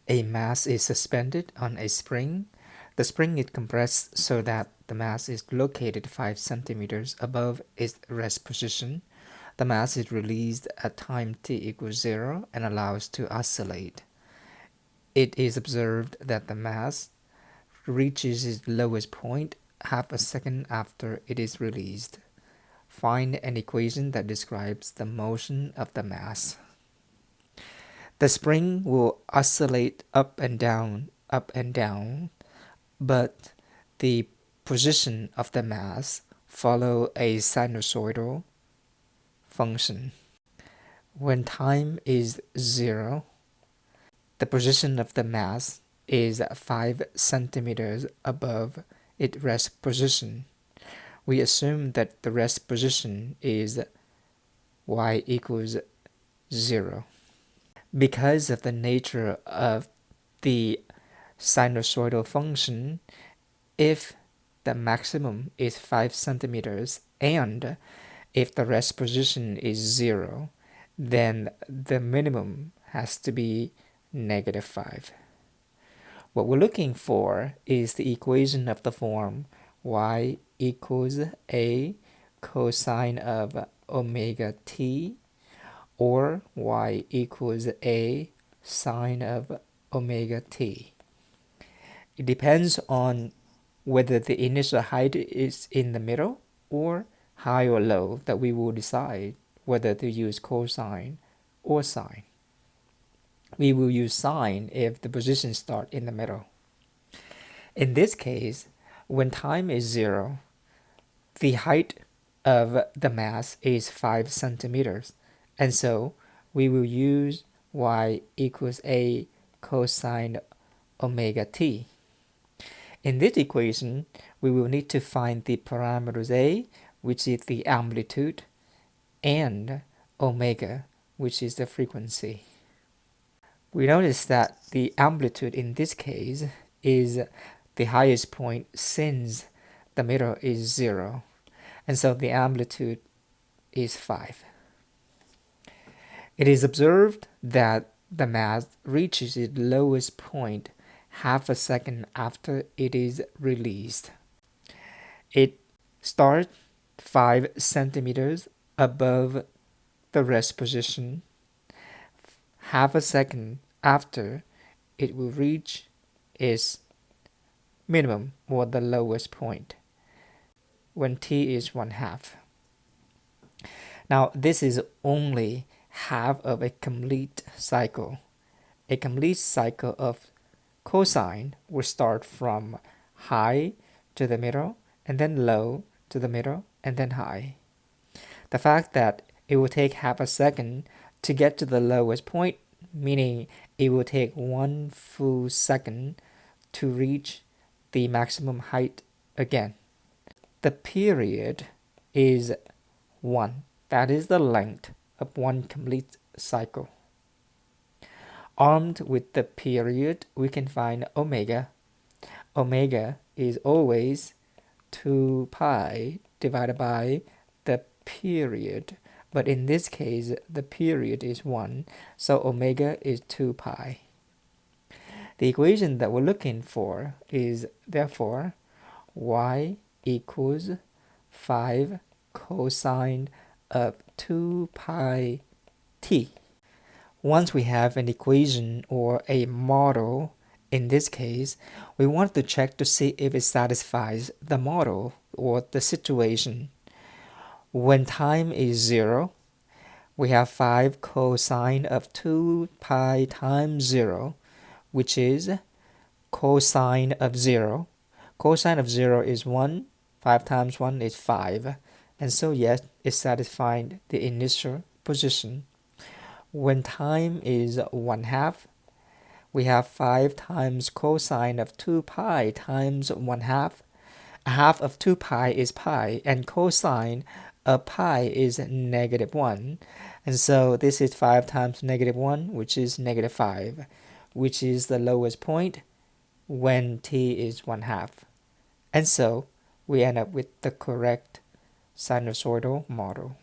A mass is suspended on a spring. The spring is compressed so that the mass is located 5 centimeters above its rest position. The mass is released at time t equals 0 and allows to oscillate. It is observed that the mass reaches its lowest point half a second after it is released. Find an equation that describes the motion of the mass. The spring will oscillate up and down, but the position of the mass follow a sinusoidal function. When time is 0, the position of the mass is 5 centimeters above its rest position. We assume that the rest position is y equals 0. Because of the nature of the sinusoidal function, if the maximum is 5 centimeters and if the rest position is 0, then the minimum has to be -5. What we're looking for is the equation of the form y equals a cosine of omega t, or y equals a sine of omega t. It depends on whether the initial height is in the middle or high or low that we will decide whether to use cosine or sine. We will use sine if the positions start in the middle. In this case, when time is 0, the height of the mass is 5 centimeters, and so we will use y equals a cosine omega t. In this equation, we will need to find the parameters a, which is the amplitude, and omega, which is the frequency. We notice that the amplitude in this case is the highest point since the middle is 0, and so the amplitude is 5. It is observed that the mass reaches its lowest point half a second after it is released. It starts 5 centimeters above the rest position. Half a second after it will reach its minimum, or the lowest point, when t is 1/2. Now this is only half of a complete cycle. A complete cycle of cosine will start from high to the middle, and then low to the middle, and then high. The fact that it will take half a second to get to the lowest point, meaning it will take 1 full second to reach the maximum height again. The period is 1. That is the length of one complete cycle. Armed with the period, we can find omega. Omega is always 2 pi divided by the period, but in this case the period is 1, so omega is 2 pi. The equation that we're looking for is therefore y equals 5 cosine of 2 pi t. Once we have an equation or a model, in this case, we want to check to see if it satisfies the model or the situation. When time is 0, we have 5 cosine of 2 pi times 0, which is cosine of 0. Cosine of 0 is 1, 5 times 1 is 5, and so yes, it satisfied the initial position. When time is 1/2, we have 5 times cosine of 2 pi times 1/2. A half of 2 pi is pi, and cosine of pi is -1. And so this is 5 times -1, which is -5, which is the lowest point when t is 1/2. And so we end up with the correct sinusoidal model.